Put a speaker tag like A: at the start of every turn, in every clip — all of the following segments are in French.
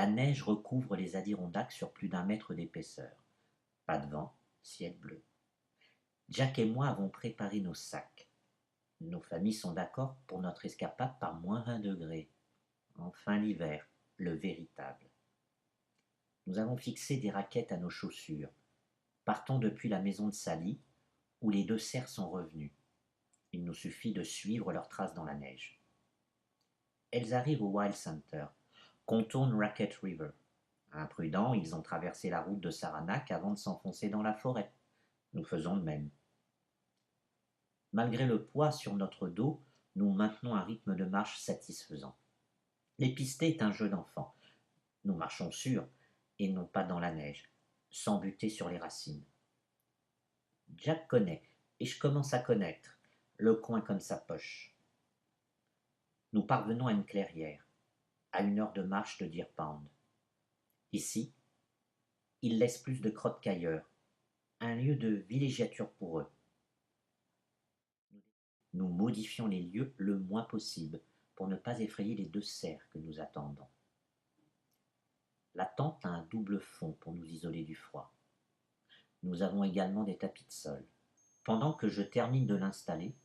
A: neige recouvre les Adirondacks sur plus d'1 mètre d'épaisseur. Pas de vent, ciel bleu. Jack et moi avons préparé nos sacs. Nos familles sont d'accord pour notre escapade par -20 degrés. Enfin l'hiver, le véritable. Nous avons fixé des raquettes à nos chaussures. Partons depuis la maison de Sally, où les 2 cerfs sont revenus. Il nous suffit de suivre leurs traces dans la neige. Elles arrivent au Wild Center, contournent Raquette River. Imprudents, ils ont traversé la route de Saranac avant de s'enfoncer dans la forêt. Nous faisons de même. Malgré le poids sur notre dos, nous maintenons un rythme de marche satisfaisant. L'épisté est un jeu d'enfant. Nous marchons sûr, et non pas dans la neige, sans buter sur les racines. Jack connaît, et je commence à connaître, le coin comme sa poche. Nous parvenons à une clairière, à 1 heure de marche de Deer Pond. Ici, il laisse plus de crottes qu'ailleurs, un lieu de villégiature pour eux. Nous modifions les lieux le moins possible pour ne pas effrayer les 2 cerfs que nous attendons. La tente a un double fond pour nous isoler du froid. Nous avons également des tapis de sol. Pendant que je termine de l'installer,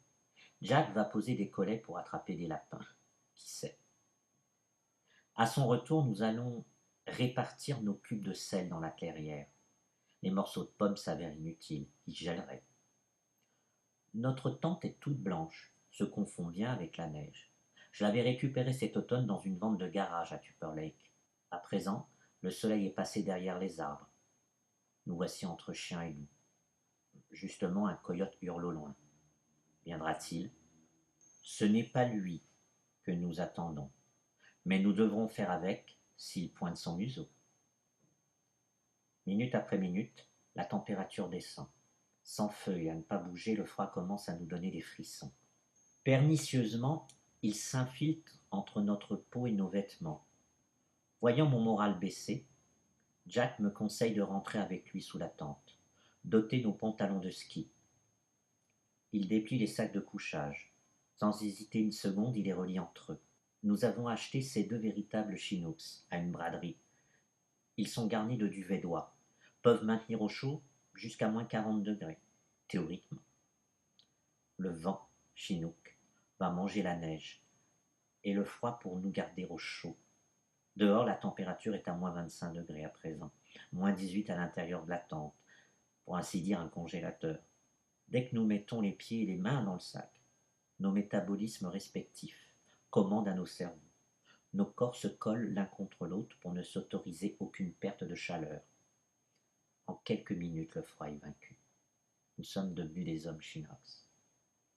A: Jack va poser des collets pour attraper des lapins. Qui sait? À son retour, nous allons répartir nos cubes de sel dans la clairière. Les morceaux de pommes s'avèrent inutiles, ils gèleraient. Notre tente est toute blanche, se confond bien avec la neige. Je l'avais récupérée cet automne dans une vente de garage à Tupper Lake. À présent, le soleil est passé derrière les arbres. Nous voici entre chien et loup. Justement, un coyote hurle au loin. Viendra-t-il? Ce n'est pas lui que nous attendons, mais nous devrons faire avec s'il pointe son museau. Minute après minute, la température descend. Sans feu et à ne pas bouger, le froid commence à nous donner des frissons. Pernicieusement, il s'infiltre entre notre peau et nos vêtements. Voyant mon moral baisser, Jack me conseille de rentrer avec lui sous la tente, d'ôter nos pantalons de ski. Il déplie les sacs de couchage. Sans hésiter une seconde, il les relie entre eux. Nous avons acheté ces 2 véritables Chinooks à une braderie. Ils sont garnis de duvet d'oie, peuvent maintenir au chaud jusqu'à -40 degrés, théoriquement. Le vent, Chinook, va manger la neige, et le froid pour nous garder au chaud. Dehors, la température est à -25 degrés à présent, -18 à l'intérieur de la tente, pour ainsi dire un congélateur. Dès que nous mettons les pieds et les mains dans le sac, nos métabolismes respectifs commandent à nos cerveaux. Nos corps se collent l'un contre l'autre pour ne s'autoriser aucune perte de chaleur. En quelques minutes, le froid est vaincu. Nous sommes devenus des hommes Chinooks.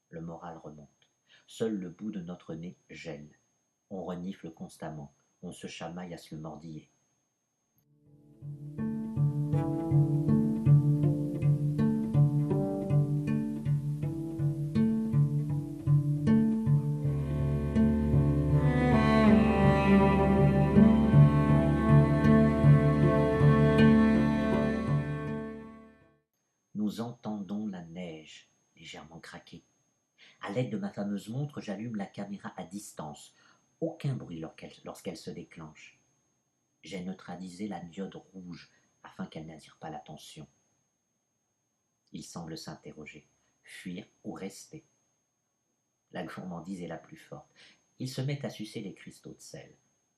A: Le moral remonte. Seul le bout de notre nez gèle. On renifle constamment. On se chamaille à se le mordiller. Nous entendons la neige légèrement craquer. À l'aide de ma fameuse montre, j'allume la caméra à distance. Aucun bruit lorsqu'elle se déclenche. J'ai neutralisé la diode rouge afin qu'elle n'attire pas l'attention. Il semble s'interroger, fuir ou rester. La gourmandise est la plus forte. Il se met à sucer les cristaux de sel.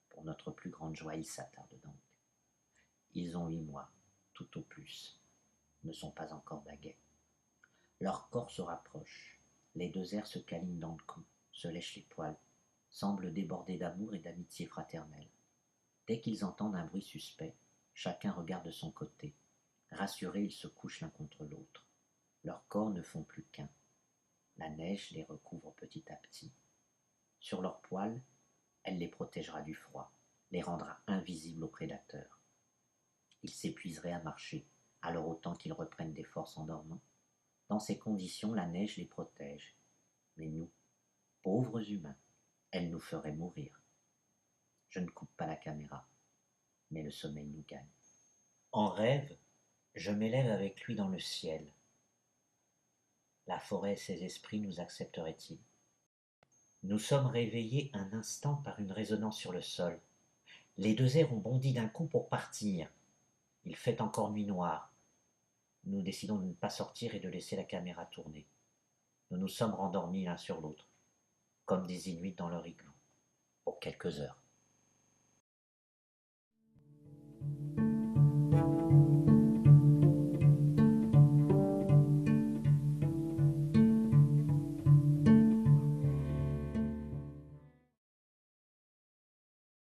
A: Pour notre plus grande joie, il s'attarde donc. Ils ont 8 mois, tout au plus, ne sont pas encore baguets. Leurs corps se rapprochent. Les 2 airs se câlinent dans le cou, se lèchent les poils, semblent déborder d'amour et d'amitié fraternelle. Dès qu'ils entendent un bruit suspect, chacun regarde de son côté. Rassurés, ils se couchent l'un contre l'autre. Leurs corps ne font plus qu'un. La neige les recouvre petit à petit. Sur leurs poils, elle les protégera du froid, les rendra invisibles aux prédateurs. Ils s'épuiseraient à marcher, alors autant qu'ils reprennent des forces en dormant. Dans ces conditions, la neige les protège. Mais nous, pauvres humains, elle nous ferait mourir. Je ne coupe pas la caméra, mais le sommeil nous gagne. En rêve, je m'élève avec lui dans le ciel. La forêt et ses esprits nous accepteraient-ils? Nous sommes réveillés un instant par une résonance sur le sol. Les deux airs ont bondi d'un coup pour partir. Il fait encore nuit noire. Nous décidons de ne pas sortir et de laisser la caméra tourner. Nous nous sommes rendormis l'un sur l'autre, comme des Inuits dans leur igloo, pour quelques heures.